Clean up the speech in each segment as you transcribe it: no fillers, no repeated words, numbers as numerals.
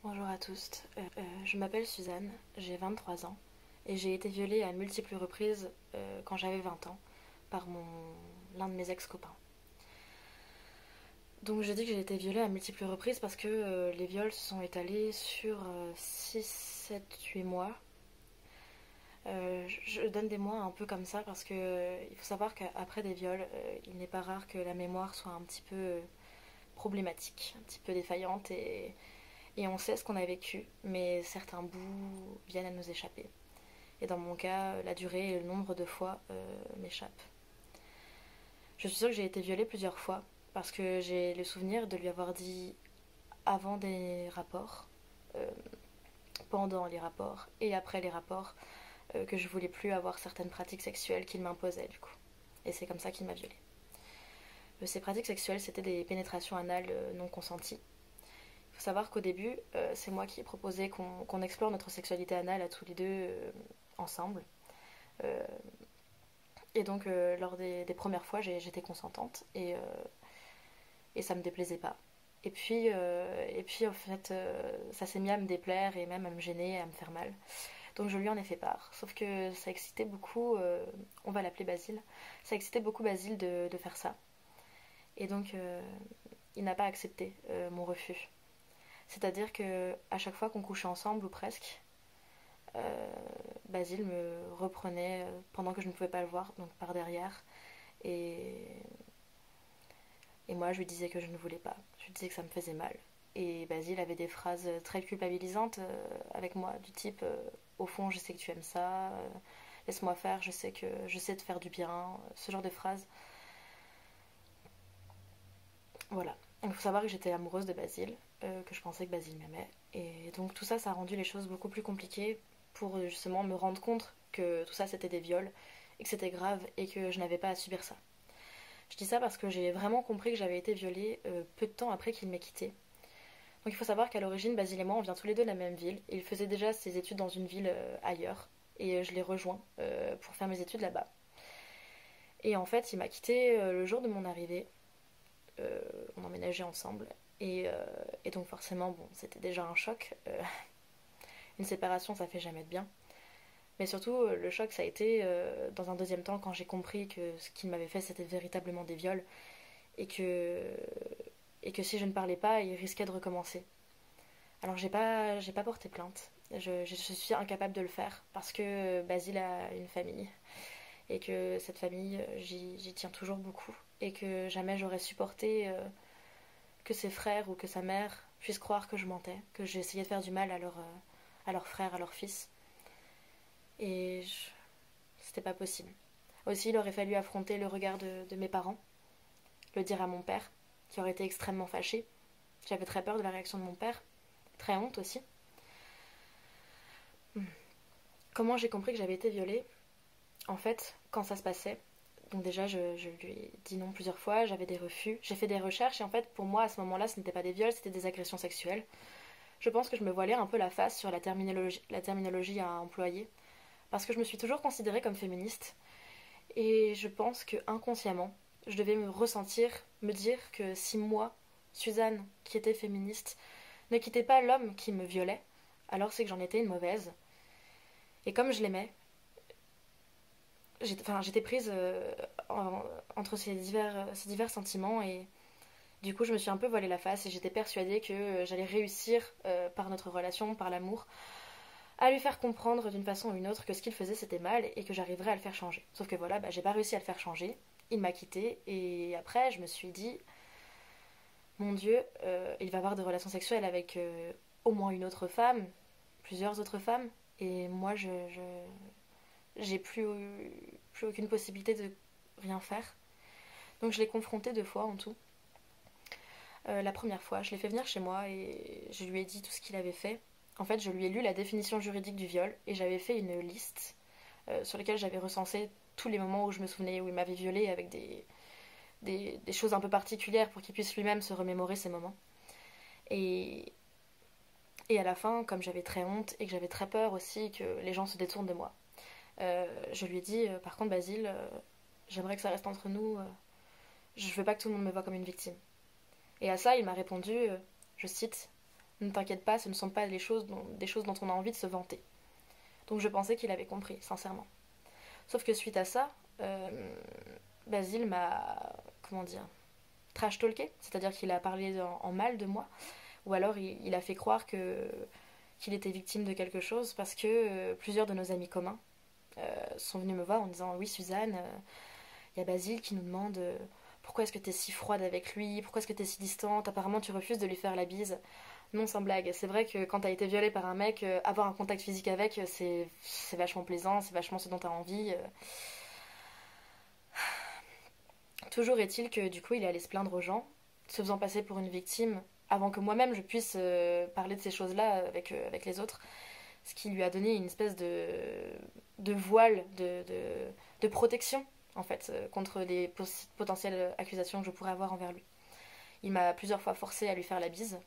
Bonjour à tous, je m'appelle Suzanne, j'ai 23 ans et j'ai été violée à multiples reprises quand j'avais 20 ans par l'un de mes ex-copains. Donc je dis que j'ai été violée à multiples reprises parce que les viols se sont étalés sur 6, 7, 8 mois. Je donne des mois un peu comme ça parce que il faut savoir qu'après des viols, il n'est pas rare que la mémoire soit un petit peu problématique, un petit peu défaillante et on sait ce qu'on a vécu, mais certains bouts viennent à nous échapper. Et dans mon cas, la durée et le nombre de fois m'échappent. Je suis sûre que j'ai été violée plusieurs fois, parce que j'ai le souvenir de lui avoir dit avant des rapports, euh, pendant les rapports et après les rapports, que je voulais plus avoir certaines pratiques sexuelles qu'il m'imposait du coup. Et c'est comme ça qu'il m'a violée. Ces pratiques sexuelles, c'était des pénétrations anales non consenties. Il faut savoir qu'au début, c'est moi qui ai proposé qu'on explore notre sexualité anale à tous les deux ensemble. Euh, et donc, lors des premières fois, j'étais consentante et ça me déplaisait pas. Et puis au fait, ça s'est mis à me déplaire et même à me gêner, à me faire mal. Donc je lui en ai fait part. Sauf que ça excitait beaucoup, on va l'appeler Basile, ça excitait beaucoup Basile de faire ça. Et donc il n'a pas accepté mon refus. C'est-à-dire que à chaque fois qu'on couchait ensemble, ou presque, Basile me reprenait pendant que je ne pouvais pas le voir, donc par derrière. Et, et moi, je lui disais que je ne voulais pas. Je lui disais que ça me faisait mal. Et Basile avait des phrases très culpabilisantes avec moi, du type au fond, je sais que tu aimes ça, laisse-moi faire, je sais te faire du bien, ce genre de phrases. Voilà. Il faut savoir que j'étais amoureuse de Basile, que je pensais que Basile m'aimait. Et donc tout ça, ça a rendu les choses beaucoup plus compliquées pour justement me rendre compte que tout ça c'était des viols et que c'était grave et que je n'avais pas à subir ça. Je dis ça parce que j'ai vraiment compris que j'avais été violée peu de temps après qu'il m'ait quittée. Donc il faut savoir qu'à l'origine, Basile et moi, on vient tous les deux de la même ville. Et il faisait déjà ses études dans une ville ailleurs. Et je l'ai rejoint pour faire mes études là-bas. Et en fait, il m'a quittée le jour de mon arrivée. On emménageait ensemble. Et donc forcément, bon, c'était déjà un choc. Une séparation, ça fait jamais de bien. Mais surtout, le choc, ça a été dans un deuxième temps quand j'ai compris que ce qu'il m'avait fait, c'était véritablement des viols. Et que, et que si je ne parlais pas, il risquait de recommencer. Alors j'ai pas porté plainte. Je suis incapable de le faire parce que Basile a une famille et que cette famille, j'y tiens toujours beaucoup et que jamais j'aurais supporté que ses frères ou que sa mère puissent croire que je mentais, que j'essayais de faire du mal à leur frère, à leur fils. Et c'était pas possible. Aussi, il aurait fallu affronter le regard de mes parents, le dire à mon père, qui aurait été extrêmement fâché. J'avais très peur de la réaction de mon père, très honte aussi. Comment j'ai compris que j'avais été violée? En fait, quand ça se passait, donc déjà je lui ai dit non plusieurs fois, j'avais des refus, j'ai fait des recherches et en fait pour moi à ce moment-là ce n'était pas des viols, c'était des agressions sexuelles. Je pense que je me voilais un peu la face sur la terminologie à employer parce que je me suis toujours considérée comme féministe et je pense que inconsciemment je devais me ressentir, me dire que si moi, Suzanne, qui était féministe, ne quittais pas l'homme qui me violait, alors c'est que j'en étais une mauvaise. Et comme je l'aimais, j'étais prise entre ces divers sentiments et du coup je me suis un peu voilé la face et j'étais persuadée que j'allais réussir par notre relation, par l'amour, à lui faire comprendre d'une façon ou une autre que ce qu'il faisait c'était mal et que j'arriverais à le faire changer. Sauf que voilà, j'ai pas réussi à le faire changer, il m'a quittée et après je me suis dit, mon Dieu, il va avoir des relations sexuelles avec au moins une autre femme, plusieurs autres femmes et moi j'ai plus aucune possibilité de rien faire. Donc je l'ai confronté deux fois en tout. La première fois, je l'ai fait venir chez moi et je lui ai dit tout ce qu'il avait fait. En fait, je lui ai lu la définition juridique du viol et j'avais fait une liste sur laquelle j'avais recensé tous les moments où je me souvenais où il m'avait violée avec des choses un peu particulières pour qu'il puisse lui-même se remémorer ces moments. Et, et à la fin, comme j'avais très honte et que j'avais très peur aussi que les gens se détournent de moi, je lui ai dit par contre, Basile, j'aimerais que ça reste entre nous, je veux pas que tout le monde me voit comme une victime. Et à ça, il m'a répondu, je cite, Ne t'inquiète pas, ce ne sont pas des choses dont on a envie de se vanter. Donc je pensais qu'il avait compris, sincèrement. Sauf que suite à ça, Basile m'a, comment dire, trash-talké, c'est-à-dire qu'il a parlé en mal de moi, ou alors il a fait croire qu'il était victime de quelque chose parce que plusieurs de nos amis communs sont venus me voir en disant oui Suzanne, il y a Basile qui nous demande pourquoi est-ce que t'es si froide avec lui, pourquoi est-ce que t'es si distante, apparemment tu refuses de lui faire la bise. Non, sans blague, c'est vrai que quand t'as été violée par un mec, avoir un contact physique avec, c'est vachement plaisant, c'est vachement ce dont t'as envie. Toujours est-il que du coup il est allé se plaindre aux gens, se faisant passer pour une victime, avant que moi-même je puisse parler de ces choses-là avec les autres, ce qui lui a donné une espèce de voile, de protection, en fait, contre les potentielles accusations que je pourrais avoir envers lui. Il m'a plusieurs fois forcé à lui faire la bise,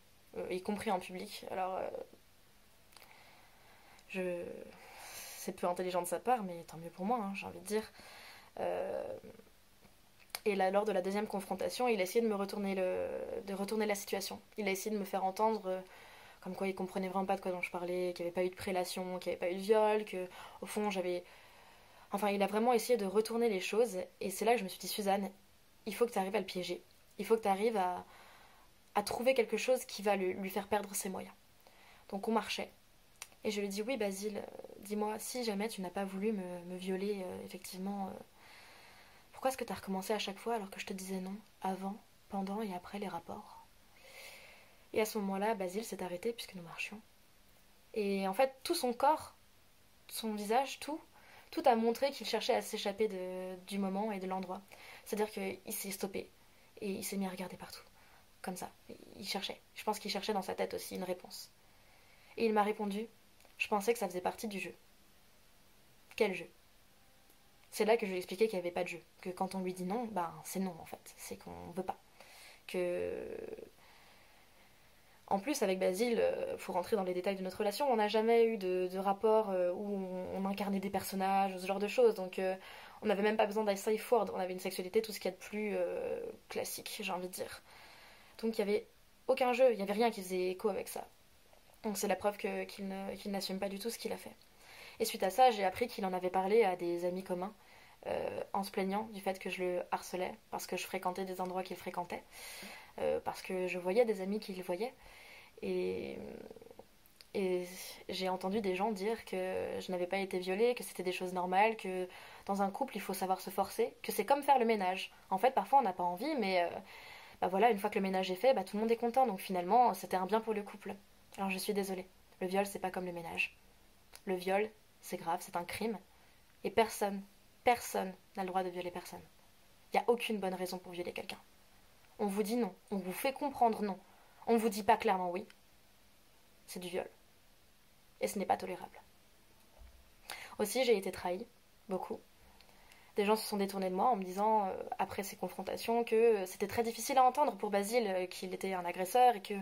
y compris en public. Alors, je... c'est peu intelligent de sa part, mais tant mieux pour moi, hein, j'ai envie de dire. Euh, Et là, lors de la deuxième confrontation, il a essayé de retourner la situation. Il a essayé de me faire entendre comme quoi il comprenait vraiment pas de quoi dont je parlais, qu'il n'y avait pas eu de prélation, qu'il n'y avait pas eu de viol, que au fond j'avais... Enfin, il a vraiment essayé de retourner les choses. Et c'est là que je me suis dit, Suzanne, il faut que tu arrives à le piéger. Il faut que tu arrives à trouver quelque chose qui va lui faire perdre ses moyens. Donc on marchait. Et je lui ai dit, oui Basile, dis-moi, si jamais tu n'as pas voulu me violer, effectivement, pourquoi est-ce que tu as recommencé à chaque fois alors que je te disais non, avant, pendant et après les rapports? Et à ce moment-là, Basile s'est arrêté puisque nous marchions. Et en fait, tout son corps, son visage, tout a montré qu'il cherchait à s'échapper du moment et de l'endroit. C'est-à-dire qu'il s'est stoppé et il s'est mis à regarder partout. Comme ça. Il cherchait. Je pense qu'il cherchait dans sa tête aussi une réponse. Et il m'a répondu, je pensais que ça faisait partie du jeu. Quel jeu? C'est là que je lui ai expliqué qu'il n'y avait pas de jeu. Que quand on lui dit non, ben c'est non en fait. C'est qu'on veut pas. Que... En plus, avec Basile, pour rentrer dans les détails de notre relation, on n'a jamais eu de rapport où on incarnait des personnages, ce genre de choses. Donc on n'avait même pas besoin d'un safe word. On avait une sexualité, tout ce qu'il y a de plus classique, j'ai envie de dire. Donc il n'y avait aucun jeu, il n'y avait rien qui faisait écho avec ça. Donc c'est la preuve qu'il n'assume pas du tout ce qu'il a fait. Et suite à ça, j'ai appris qu'il en avait parlé à des amis communs, en se plaignant du fait que je le harcelais, parce que je fréquentais des endroits qu'il fréquentait, parce que je voyais des amis qu'il voyait. Et, et j'ai entendu des gens dire que je n'avais pas été violée, que c'était des choses normales, que dans un couple, il faut savoir se forcer, que c'est comme faire le ménage. En fait, parfois, on n'a pas envie, mais bah voilà, une fois que le ménage est fait, bah, tout le monde est content. Donc finalement, c'était un bien pour le couple. Alors je suis désolée. Le viol, c'est pas comme le ménage. Le viol, c'est grave, c'est un crime. Et personne n'a le droit de violer personne. Il n'y a aucune bonne raison pour violer quelqu'un. On vous dit non, on vous fait comprendre non. On ne vous dit pas clairement oui. C'est du viol. Et ce n'est pas tolérable. Aussi, j'ai été trahie, beaucoup. Des gens se sont détournés de moi en me disant, après ces confrontations, que c'était très difficile à entendre pour Basile, qu'il était un agresseur et que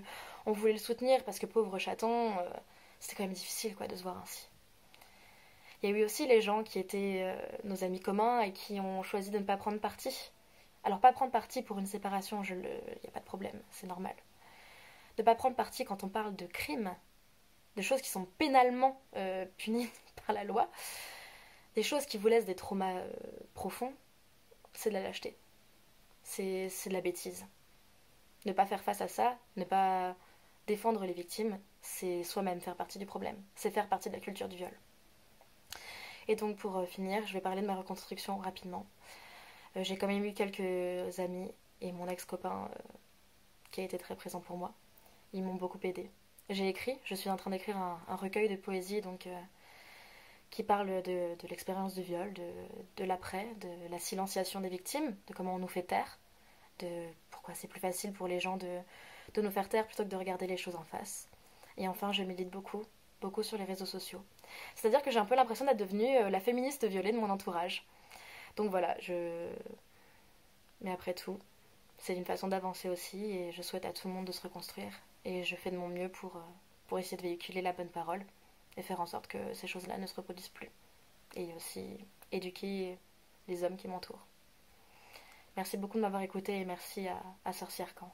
on voulait le soutenir parce que pauvre chaton, c'était quand même difficile quoi de se voir ainsi. Il y a eu aussi les gens qui étaient nos amis communs et qui ont choisi de ne pas prendre parti. Alors pas prendre parti pour une séparation, il n'y a pas de problème, c'est normal. De ne pas prendre parti quand on parle de crimes, de choses qui sont pénalement punies par la loi, des choses qui vous laissent des traumas profonds, c'est de la lâcheté. C'est de la bêtise. Ne pas faire face à ça, ne pas défendre les victimes, c'est soi-même faire partie du problème. C'est faire partie de la culture du viol. Et donc pour finir, je vais parler de ma reconstruction rapidement. J'ai quand même eu quelques amis et mon ex-copain qui a été très présent pour moi. Ils m'ont beaucoup aidé. J'ai écrit, je suis en train d'écrire un recueil de poésie donc qui parle de l'expérience du viol, de l'après, de la silenciation des victimes, de comment on nous fait taire, de pourquoi c'est plus facile pour les gens de nous faire taire plutôt que de regarder les choses en face. Et enfin, je milite beaucoup, beaucoup sur les réseaux sociaux. C'est-à-dire que j'ai un peu l'impression d'être devenue la féministe violée de mon entourage. Donc voilà, mais après tout, c'est une façon d'avancer aussi et je souhaite à tout le monde de se reconstruire. Et je fais de mon mieux pour essayer de véhiculer la bonne parole et faire en sorte que ces choses-là ne se reproduisent plus. Et aussi éduquer les hommes qui m'entourent. Merci beaucoup de m'avoir écouté et merci à Sorcière Camp.